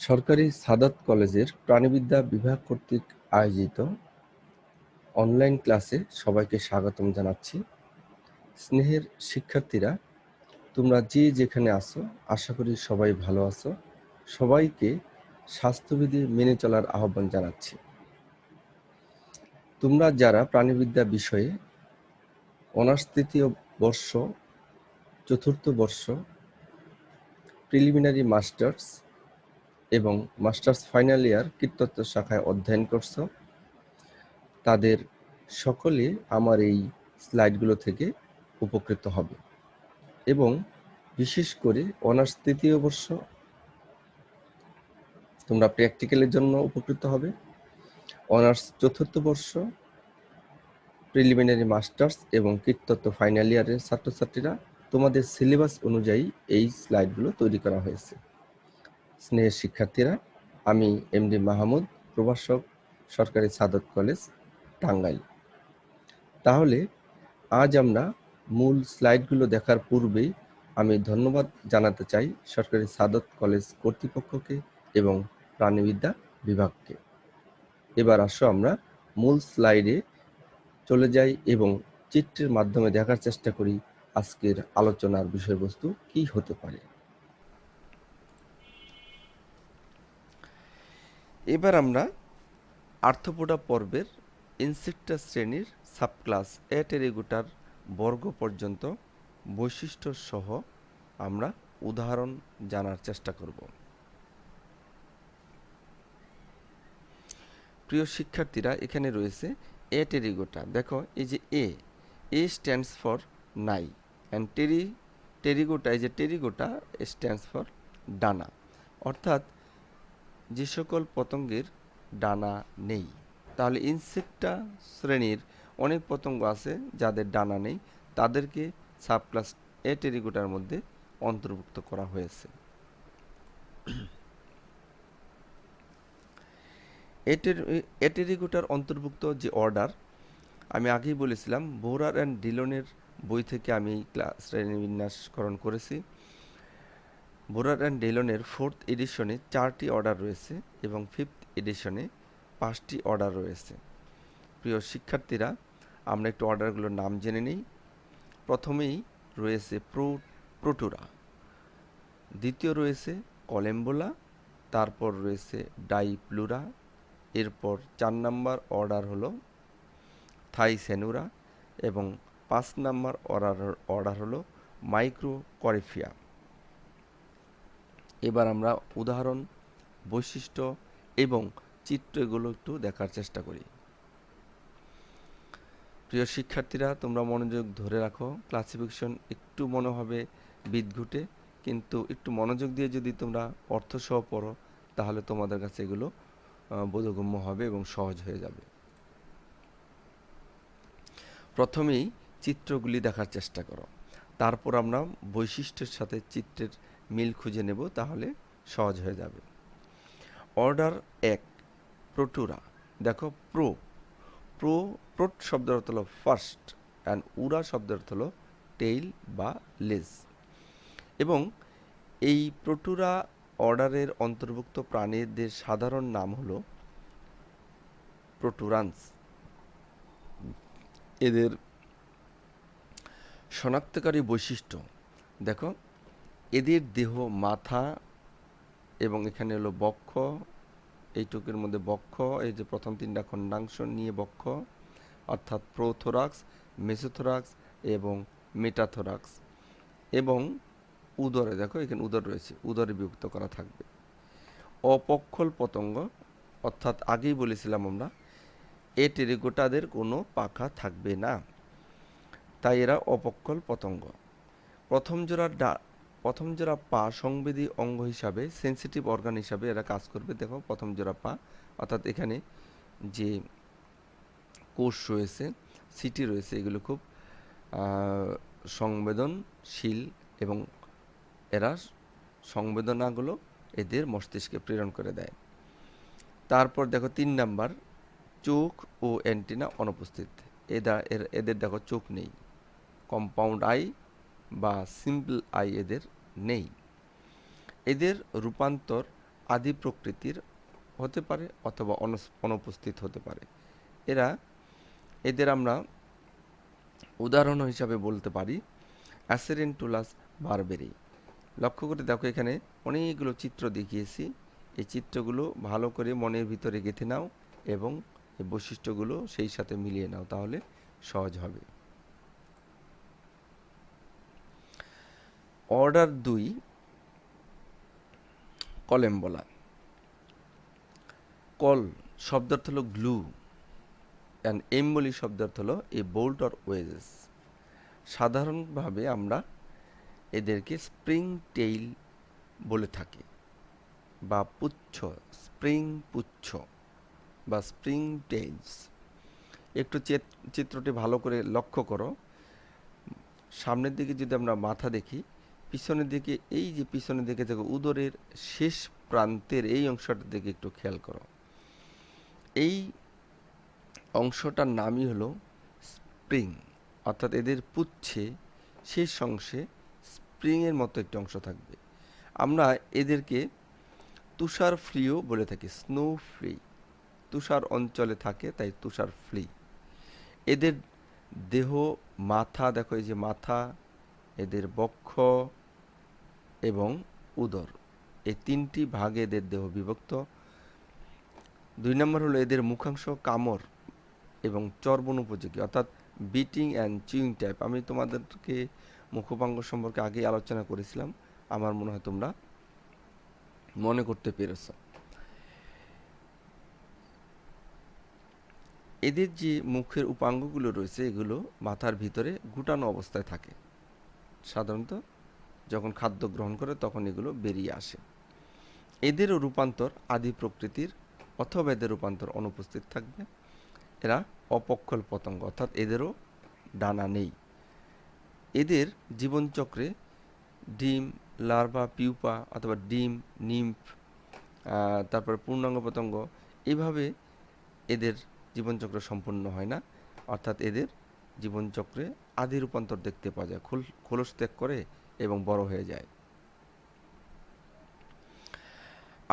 সরকারি সাদাত কলেজের প্রাণিবিদ্যা বিভাগ কর্তৃক আয়োজিত অনলাইন ক্লাসে সবাইকে স্বাগতম জানাচ্ছি। স্নেহের শিক্ষার্থীরা, তোমরা যে যেখানে আছো, আশা করি সবাই ভালো আছো। সবাইকে স্বাস্থ্যবিধি মেনে চলার আহ্বান জানাচ্ছি। তোমরা যারা প্রাণিবিদ্যা বিষয়ে অনার্স তৃতীয় বর্ষ, চতুর্থ বর্ষ, প্রিলিমিনারি মাস্টার্স এবং মাস্টার্স ফাইনাল ইয়ার কীটতত্ত্ব শাখায় অধ্যয়ন করছো, তাদের সকলে আমার এই স্লাইডগুলো থেকে উপকৃত হবে এবং বিশেষ করে অনার্স তৃতীয় বর্ষ তোমরা প্র্যাকটিক্যালের জন্য উপকৃত হবে। অনার্স চতুর্থ বর্ষ, প্রিলিমিনারি মাস্টার্স এবং কীটতত্ত্ব ফাইনাল ইয়ারের ছাত্রছাত্রীরা, তোমাদের সিলেবাস অনুযায়ী এই স্লাইডগুলো তৈরি করা হয়েছে। স্নেহের শিক্ষার্থীরা, আমি এমডি মাহমুদ, প্রভাষক, সরকারি সাদত কলেজ, টাঙ্গাইল। তাহলে আজ আমরা মূল স্লাইডগুলো দেখার পূর্বেই আমি ধন্যবাদ জানাতে চাই সরকারি সাদত কলেজ কর্তৃপক্ষকে এবং প্রাণিবিদ্যা বিভাগকে। এবার আসো আমরা মূল স্লাইডে চলে যাই এবং চিত্রের মাধ্যমে দেখার চেষ্টা করি আজকের আলোচনার বিষয়বস্তু কি হতে পারে। এবার আমরা আর্থ্রোপোডা পর্বের ইনসেক্টা শ্রেণীর সাবক্লাস এটেরিগুটার বর্গ পর্যন্ত বৈশিষ্ট্য সহ আমরা উদাহরণ জানার চেষ্টা করব। প্রিয় শিক্ষার্থীরা, এখানে রয়েছে এটেরিগোটা। দেখো, এই যে এ স্ট্যান্ডস ফর নাই, অ্যান্ড টেরিগোটা, এই যে টেরিগোটা স্ট্যান্ডস ফর ডানা, অর্থাৎ যে সকল পতঙ্গের ডানা নেই। তাহলে ইনসেক্টা শ্রেণীর অনেক পতঙ্গ আছে যাদের ডানা নেই, তাদেরকে সাবক্লাস এটেরিগোটার মধ্যে অন্তর্ভুক্ত করা হয়েছে। এটেরিগোটার অন্তর্ভুক্ত যে অর্ডার আমি আগেই বলেছিলাম, বোরার অ্যান্ড ডিলনের বই থেকে আমি শ্রেণীবিন্যাসকরণ করেছি। বোরার অ্যান্ড ডিলনের 4th এডিশনে 4টি অর্ডার রয়েছে এবং 5th এডিশনে 5টি অর্ডার রয়েছে। প্রিয় শিক্ষার্থীরা, আমরা একটু অর্ডারগুলোর নাম জেনে নিই। প্রথমেই রয়েছে প্রোটুরা, দ্বিতীয় রয়েছে কলেম্বোলা, তারপর রয়েছে ডাইপ্লুরা, এরপর 4 নম্বর অর্ডার হলো থাইসেনুরা এবং 5 নম্বর অর্ডার হলো মাইক্রোকরিফিয়া। এবার আমরা উদাহরণ, বৈশিষ্ট্য এবং চিত্র এগুলো একটু দেখার চেষ্টা করি। প্রিয় শিক্ষার্থীরা, তোমরা মনোযোগ ধরে রাখো। ক্লাসিফিকেশন একটু মনে হবে বিদঘুটে, কিন্তু একটু মনোযোগ দিয়ে যদি তোমরা অর্থসহ পড়ো তাহলে তোমাদের কাছে এগুলো বোধগম্য হবে এবং সহজ হয়ে যাবে। প্রথমেই চিত্রগুলি দেখার চেষ্টা করো, তারপর আমরা বৈশিষ্ট্যের সাথে চিত্রের মিল খুঁজে নেব, তাহলে সহজ হয়ে যাবে। অর্ডার 1, প্রোটুরা। দেখো, প্রোট শব্দের অর্থ হলো ফার্স্ট, অ্যান্ড উরা শব্দের অর্থ হলো টেইল বা লেজ, এবং এই প্রোটুরা অর্ডারের অন্তর্ভুক্ত প্রাণীদের সাধারণ নাম হলো প্রোটুরান্স। এদের শনাক্তকারী বৈশিষ্ট্য দেখো, এদের দেহ মাথা এবং এখানে হলো বক্ষ, এইটুকুর মধ্যে বক্ষ, এই যে প্রথম 3টা খণ্ডাংশ নিয়ে বক্ষ, অর্থাৎ প্রোথোরাক্স, মেসোথোরাক্স এবং মেটাথোরাক্স, এবং উদরে, দেখো এখানে উদর রয়েছে, উদরে বিভক্ত করা থাকবে। অপক্ষল পতঙ্গ, অর্থাৎ আগেই বলেছিলাম আমরা এটেরিগোটাদের কোনো পাখা থাকবে না, তাই এরা অপক্ষল পতঙ্গ। প্রথম জোড়া পা সংবেদী অঙ্গ হিসাবে, সেন্সিটিভ অর্গান হিসাবে এরা কাজ করবে। দেখো, প্রথম জোড়া পা, অর্থাৎ এখানে যে কোষ রয়েছে, সিটি রয়েছে, এগুলো খুব সংবেদনশীল এবং এরা সংবেদনাগুলো এদের মস্তিষ্কে প্রেরণ করে দেয়। তারপর দেখো 3 নাম্বার, চোখ ও অ্যান্টেনা অনুপস্থিত। এদের দেখো চোখ নেই, কম্পাউন্ড আই বা সিম্পল আই এদের নেই। এদের রূপান্তর আদি প্রকৃতির হতে পারে অথবা অনুপস্থিত হতে পারে। এদের আমরা উদাহরণ হিসাবে বলতে পারি অ্যাসেরেন্টুলাস বারবেরি। লক্ষ্য করে দেখো, এখানে অনেকগুলো চিত্র দেখিয়েছি। এই চিত্রগুলো ভালো করে মনের ভিতরে গেঁথে নাও এবং এই বৈশিষ্ট্যগুলো সেই সাথে মিলিয়ে নাও, তাহলে সহজ হবে। অর্ডার 2, কলেম্বলা। কল শব্দার্থ হলো গ্লু অ্যান্ড এম্বলি শব্দার্থ হলো এ বোল্ট অর ওয়েজেস। সাধারণভাবে আমরা এদেরকে স্প্রিং টেইল বলে থাকি বা পুচ্ছ, স্প্রিং পুচ্ছ বা স্প্রিং টেইলস। একটু চিত্রটি ভালো করে লক্ষ্য করো। সামনের দিকে যদি আমরা মাথা দেখি, পিছনের দিকে, এই যে পিছনের দিকে দেখো উদরের শেষ প্রান্তের এই অংশটার দিকে একটু খেয়াল করো। এই অংশটার নামই হলো স্প্রিং, অর্থাৎ এদের পুচ্ছে শেষ অংশে স্প্রিংয়ের মতো একটি অংশ থাকবে। আমরা এদেরকে তুষার ফ্লিও বলে থাকি, স্নো ফ্লি। তুষার অঞ্চলে থাকে তাই তুষার ফ্লি। এদের দেহ, মাথা দেখো, এই যে মাথা, এদের বক্ষ এবং উদর, এই 3টি ভাগে এদের দেহ বিভক্ত। 2 নম্বর হলো এদের মুখাংশ কামড় এবং চর্বণ উপযোগী, অর্থাৎ বিটিং অ্যান্ড চিউইং টাইপ। আমি তোমাদেরকে মুখোপাঙ্গ সম্পর্কে আগেই আলোচনা করেছিলাম, আমার মনে হয় তোমরা মনে করতে পেরেছ। এদের যে মুখের উপাঙ্গগুলো রয়েছে, এগুলো মাথার ভিতরে গুটানো অবস্থায় থাকে। সাধারণত যখন খাদ্য গ্রহণ করে তখন এগুলো বেরিয়ে আসে। এদেরও রূপান্তর আদি প্রকৃতির অথবা এদের রূপান্তর অনুপস্থিত থাকবে। এরা অপক্ষল পতঙ্গ, অর্থাৎ এদেরও ডানা নেই। এদের জীবনচক্রে ডিম, লার্ভা, পিউপা অথবা ডিম, নিম্ফ, তারপর পূর্ণাঙ্গ পতঙ্গ, এইভাবে এদের জীবনচক্র সম্পূর্ণ হয় না। অর্থাৎ এদের জীবনচক্রে আদি রূপান্তর দেখতে পাওয়া যায়, খোলস ত্যাগ করে এবং বড় হয়ে যায়।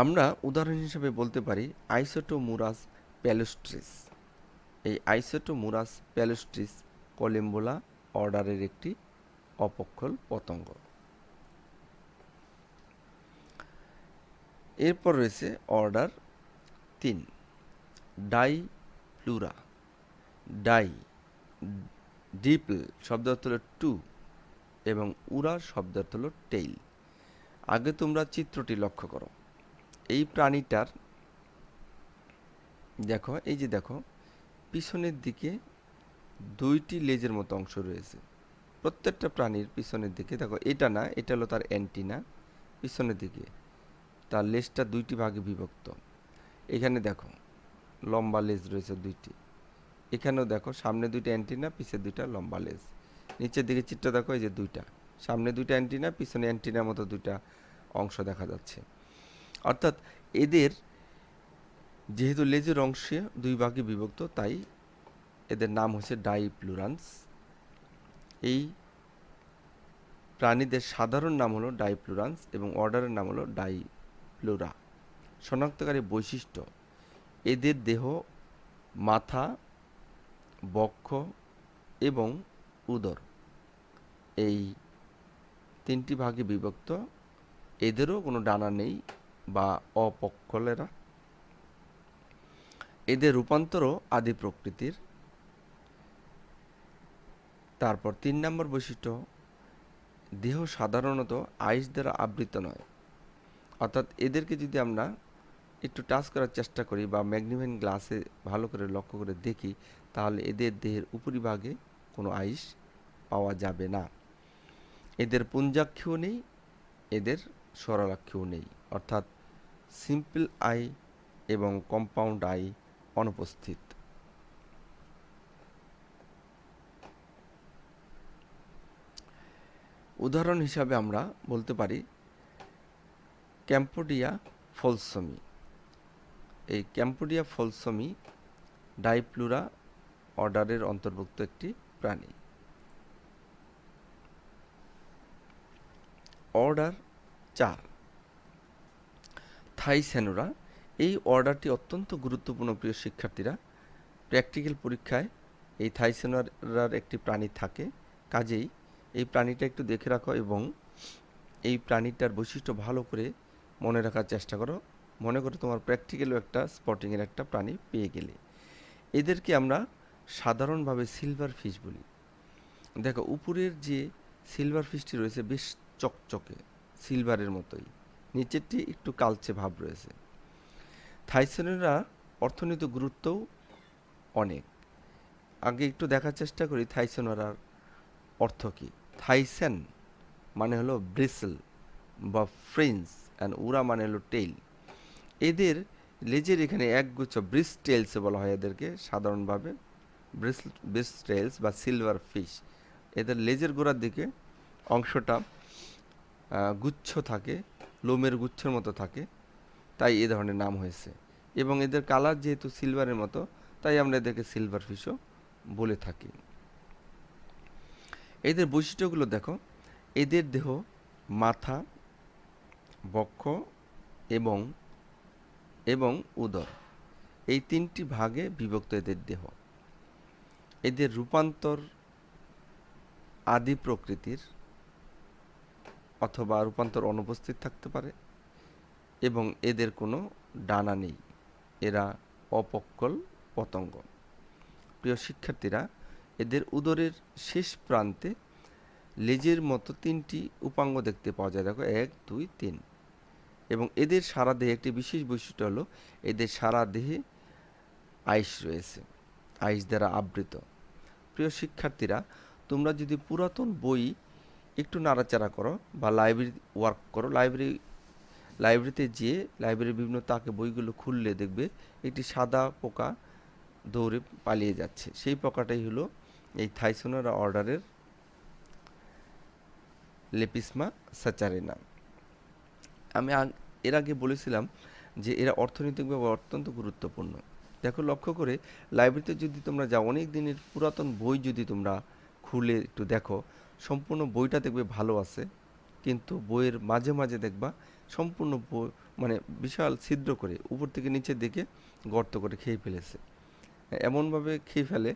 আমরা উদাহরণ হিসেবে বলতে পারি আইসোটোমুরাস প্যালোস্ট্রিস। এই আইসোটোমুরাস প্যালোস্ট্রিস কলেম্বোলা অর্ডারের একটি অপক্ষল পতঙ্গ। এরপর রয়েছে অর্ডার 3, ডাইপ্লুরা। ডিপল শব্দ অর্থ হলো টু এবং উড়া শব্দ অর্থ হলো টেইল। আগে তোমরা চিত্রটি লক্ষ্য করো। এই প্রাণীটার দেখো, এই যে দেখো পিছনের দিকে 2টি লেজের মতো অংশ রয়েছে প্রত্যেকটা প্রাণীর পিছনের দিকে। দেখো, এটা না, এটা হলো তার অ্যান্টিনা। পিছনের দিকে তার লেজটা 2টি ভাগে বিভক্ত। এখানে দেখো লম্বা লেজ রয়েছে 2টি। এখানেও দেখো সামনে 2টা অ্যান্টিনা, পিছে 2টা লম্বা লেজ। নিচের দিকে চিত্র দেখো, এই যে 2টা, সামনে 2টা অ্যান্টিনা, পিছনে অ্যান্টিনার মতো 2টা অংশ দেখা যাচ্ছে। অর্থাৎ এদের যেহেতু লেজের অংশে 2 ভাগে বিভক্ত, তাই এদের নাম হচ্ছে ডাইপ্লুরান্স। এই প্রাণীদের সাধারণ নাম হলো ডাইপ্লুরান্স এবং অর্ডারের নাম হলো ডাইপ্লুরা। শনাক্তকারী বৈশিষ্ট্য: এদের দেহ, মাথা, বক্ষ এবং উদর এই 3টি ভাগে বিভক্ত। এদেরও কোনো ডানা নেই বা অপক্ষলেরা। এদের রূপান্তরও আদি প্রকৃতির। তারপর 3 নম্বর বৈশিষ্ট্য, দেহ সাধারণত আইস দ্বারা আবৃত নয়। অর্থাৎ এদেরকে যদি আমরা একটু টাচ করার চেষ্টা করি বা ম্যাগনিফাইং গ্লাসে ভালো করে লক্ষ্য করে দেখি, তাহলে এদের দেহের উপরিভাগে কোনো আইস পাওয়া যাবে না। এদের পুঞ্জাক্ষীও নেই, এদের সরলাক্ষীও নেই, অর্থাৎ সিম্পল আই এবং কম্পাউন্ড আই অনুপস্থিত। উদাহরণ হিসাবে আমরা বলতে পারি ক্যাম্পোডিয়া ফলসমি। এই ক্যাম্পোডিয়া ফলসমি ডাইপ্লুরা অর্ডারের অন্তর্ভুক্ত একটি প্রাণী। অর্ডার 4, থাইস্যানুরা, এই অর্ডারটি অত্যন্ত গুরুত্বপূর্ণ প্রিয় শিক্ষার্থীরা। প্র্যাকটিক্যাল পরীক্ষায় এই থাইস্যানুরার একটি প্রাণী থাকে, কাজেই এই প্রাণীটা একটু দেখে রাখো এবং এই প্রাণীটার বৈশিষ্ট্য ভালো করে মনে রাখার চেষ্টা করো। মনে করো তোমার প্র্যাকটিক্যালও একটা স্পটিংয়ের একটা প্রাণী পেয়ে গেলে। এদেরকে আমরা সাধারণভাবে সিলভার ফিশ বলি। দেখো উপরের যে সিলভার ফিশটি রয়েছে বেশ চকচকে সিলভারের মতোই, নিচেরটি একটু কালচে ভাব রয়েছে। থাইস্যানুরা অর্থনৈতিক গুরুত্বও অনেক। আগে একটু দেখার চেষ্টা করি থাইস্যানুরার অর্থ কী। থাইস্যান মানে হলো ব্রিসল বা ফ্রিঞ্জ, অ্যান্ড উরা মানে হলো টেইল। এদের লেজের এখানে একগুচ্ছ ব্রিস টেলসে বলা হয় এদেরকে সাধারণভাবে, ব্রিস টেলস বা সিলভার ফিশ। এদের লেজের গোড়ার দিকে অংশটা গুচ্ছ থাকে, লোমের গুচ্ছের মতো থাকে, তাই এ ধরনের নাম হয়েছে। এবং এদের কালার যেহেতু সিলভারের মতো, তাই আমরা এদেরকে সিলভার ফিশও বলে থাকি। এদের বৈশিষ্ট্যগুলো দেখো। এদের দেহ মাথা, বক্ষ এবং এবং উদর, এই তিনটি ভাগে বিভক্ত এদের দেহ। এদের রূপান্তর আদি প্রকৃতির অথবা রূপান্তর অনুপস্থিত থাকতে পারে এবং এদের কোনো ডানা নেই, এরা অপক্কল পতঙ্গ। প্রিয় শিক্ষার্থীরা, এদের উদরের শেষ প্রান্তে লেজের মতো তিনটি উপাঙ্গ দেখতে পাওয়া যায়, দেখো 1 2 3। এবং এদের সারা দেহে একটি বিশেষ বৈশিষ্ট্য হলো এদের সারা দেহে আইস রয়েছে, আইস দ্বারা আবৃত। প্রিয় শিক্ষার্থীরা, তোমরা যদি পুরাতন বই একটু নাড়াচাড়া করো বা লাইব্রেরি ওয়ার্ক করো, লাইব্রেরিতে যেয়ে লাইব্রেরির বিভিন্ন তাকে বইগুলো খুললে দেখবে একটি সাদা পোকা দৌড়ে পালিয়ে যাচ্ছে। সেই পোকাটাই হলো এই থাইস্যানুরা অর্ডারের লেপিসমা স্যাচারিনা। আমি এর আগে বলেছিলাম যে এরা অর্থনৈতিকভাবে অত্যন্ত গুরুত্বপূর্ণ। দেখো লক্ষ্য করে লাইব্রেরিতে যদি তোমরা যাও, অনেক দিনের পুরাতন বই যদি তোমরা খুলে একটু দেখো, সম্পূর্ণ বইটা দেখবে ভালো আছে, কিন্তু বইয়ের মাঝে মাঝে দেখবা সম্পূর্ণ বই মানে বিশাল ছিদ্র করে উপর থেকে নিচের দিকে গর্ত করে খেয়ে ফেলেছে। এমনভাবে খেয়ে ফেলে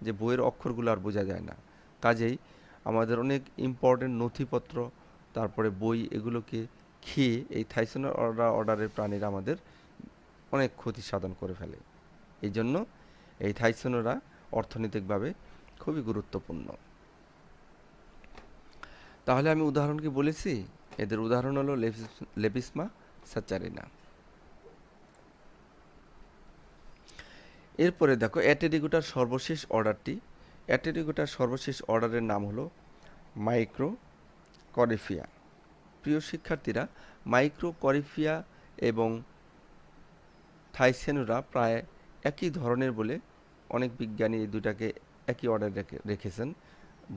যে বইয়ের অক্ষরগুলো আর বোঝা যায় না। কাজেই আমাদের অনেক ইম্পর্টেন্ট নথিপত্র, তারপরে বই, এগুলোকে খেয়ে এই থাইস্যানুরা অর্ডারের প্রাণীরা আমাদের অনেক ক্ষতি সাধন করে ফেলে। এই জন্য এই থাইস্যানুরা অর্থনৈতিকভাবে খুবই গুরুত্বপূর্ণ। তাহলে আমি উদাহরণ কি বলেছি? এদের উদাহরণ হলো লেপিসমা স্যাচারিনা। এরপরে দেখো অ্যাটেরিগোটার সর্বশেষ অর্ডারটি। অ্যাটেরিগোটার সর্বশেষ অর্ডারের নাম হলো মাইক্রো করিফিয়া। প্রিয় শিক্ষার্থীরা, মাইক্রো করিফিয়া এবং থাইস্যানুরা প্রায় একই ধরনের বলে অনেক বিজ্ঞানী এই দুটাকে একই অর্ডারে রেখেছেন।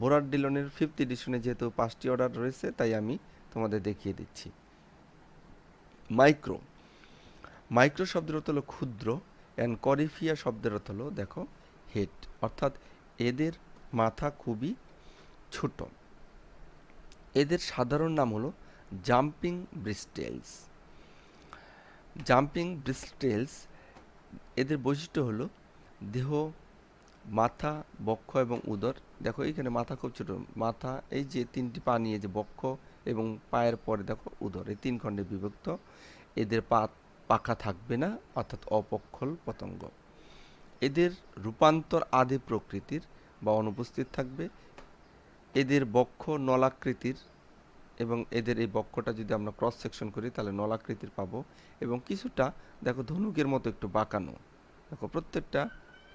বোরার ডিলনের 5th এডিশনে যেহেতু 5টি অর্ডার রয়েছে, তাই আমি তোমাদের দেখিয়ে দিচ্ছি। মাইক্রো মাইক্রো শব্দের অর্থ হলো ক্ষুদ্র, অ্যান্ড করিফিয়া শব্দের অর্থ হলো দেখো হেড, অর্থাৎ এদের মাথা খুবই ছোট। এদের সাধারণ নাম হলো জাম্পিং ব্রিস্টেলস। জাম্পিং ব্রিস্টেলস, এদের বৈশিষ্ট্য হলো দেহ, মাথা, বক্ষ এবং উদর। দেখো এইখানে মাথা খুব ছোট, মাথা এই যে তিনটি পা নিয়ে যে বক্ষ এবং পায়ের পরে দেখো উদর, এই 3 খণ্ডে বিভক্ত। এদের পাখা থাকবে না, অর্থাৎ অপক্ষল পতঙ্গ। এদের রূপান্তর আদি প্রকৃতির বা অনুপস্থিত থাকবে। এদের বক্ষ নলাকৃতির এবং এদের এই বক্ষটা যদি আমরা ক্রস সেকশন করি তাহলে নলাকৃতির পাবো, এবং কিছুটা দেখো ধনুকের মতো একটু বাঁকানো। দেখো প্রত্যেকটা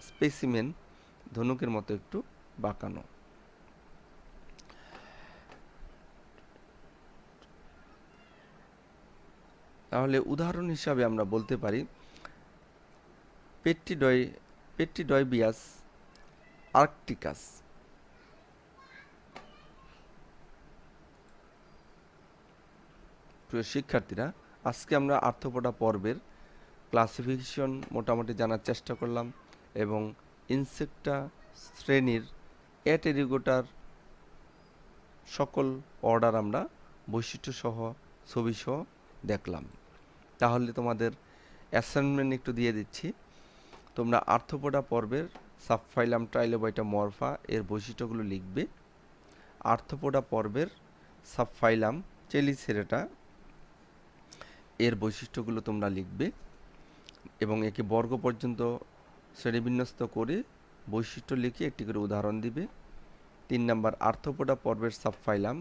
স্পেসিমেন ধনুকের মতো একটু বাঁকানো। তাহলে উদাহরণ হিসাবে আমরা বলতে পারি পেট্টিডয়বিয়াস আর্কটিকাস। প্রিয় শিক্ষার্থীরা, আজকে আমরা আর্থ্রোপোডা পর্বের ক্লাসিফিকেশন মোটামুটি জানার চেষ্টা করলাম এবং ইনসেক্টা শ্রেণীর অ্যাটেরিগোটার সকল অর্ডার আমরা বৈশিষ্ট্যসহ ছবিসহ দেখলাম। তাহলে তোমাদের অ্যাসাইনমেন্ট একটু দিয়ে দিচ্ছি। তোমরা আর্থ্রোপোডা পর্বের সাবফাইলাম ট্রাইলোবাইটা মরফা এর বৈশিষ্ট্যগুলো লিখবে। আর্থ্রোপোডা পর্বের সাবফাইলাম চেলিসেরেটা এর বৈশিষ্ট্যগুলো তোমরা লিখবে এবং একে বর্গ পর্যন্ত শ্রেণীবিন্যস্ত করে বৈশিষ্ট্য লিখে একটি করে উদাহরণ দিবে। 3 নাম্বার, আর্থ্রোপোডা পর্বের সাবফাইলাম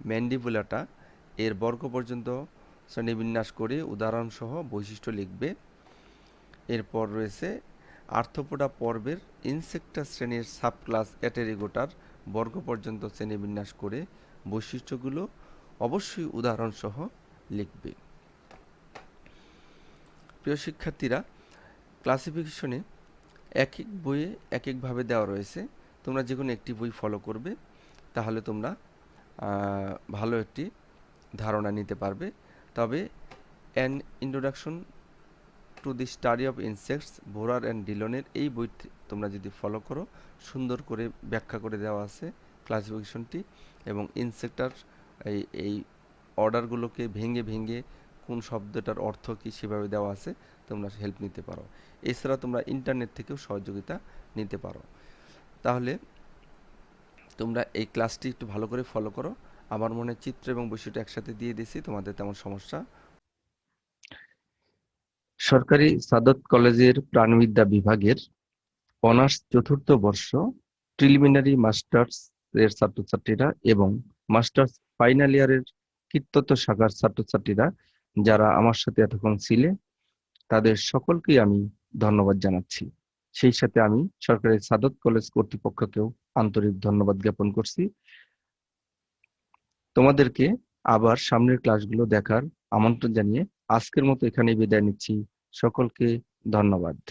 ম্যান্ডিবুলাটা এর বর্গ পর্যন্ত শ্রেণীবিন্যাস করে উদাহরণসহ বৈশিষ্ট্য লিখবে। এরপর রয়েছে আর্থ্রোপোডা পর্বের ইনসেক্টা শ্রেণীর সাবক্লাস অ্যাটেরিগোটার বর্গ পর্যন্ত শ্রেণীবিন্যাস করে বৈশিষ্ট্যগুলো অবশ্যই উদাহরণসহ লিখবে। প্রিয় শিক্ষার্থীরা, ক্লাসিফিকেশনে এক এক বইয়ে এক একভাবে দেওয়া রয়েছে। তোমরা যে কোনো একটি বই ফলো করবে, তাহলে তোমরা ভালো একটি ধারণা নিতে পারবে। তবে an introduction to the study of insects Borror and ডিলনের এই বইটি তোমরা যদি ফলো করো, সুন্দর করে ব্যাখ্যা করে দেওয়া আছে ক্লাসিফিকেশনটি, এবং ইনসেক্টার এই অর্ডারগুলোকে ভেঙে ভেঙে কোন শব্দটার অর্থ কী সেভাবে দেওয়া আছে, তোমরা হেল্প নিতে পারো। এছাড়া তোমরা ইন্টারনেট থেকেও সহযোগিতা নিতে পারো। তাহলে তোমরা এই ক্লাসটি একটু ভালো করে ফলো করো। আমার মনে চিত্র এবং বৈশিষ্ট্য একসাথে দিয়ে দিয়েছি, তোমাদের তেমন সমস্যা। সরকারি সাদত কলেজের প্রাণবিদ্যা বিভাগের অনার্স চতুর্থ বর্ষ প্রিলিমিনারি মাস্টার্স এর ছাত্রছাত্রীরা এবং মাস্টার্স ফাইনাল ইয়ারের কীর্তত্ব শাখার ছাত্রছাত্রীরা যারা আমার সাথে এতক্ষণ ছিলে, তাদের সকলকেই আমি ধন্যবাদ জানাচ্ছি। সেই সাথে আমি সরকারি সাদত কলেজ কর্তৃপক্ষকেও আন্তরিক ধন্যবাদ জ্ঞাপন করছি। তোমাদেরকে আবার সামনের ক্লাসগুলো দেখার আমন্ত্রণ জানিয়ে আজকের মতো এখানেই বিদায় নিচ্ছি। সকলকে ধন্যবাদ।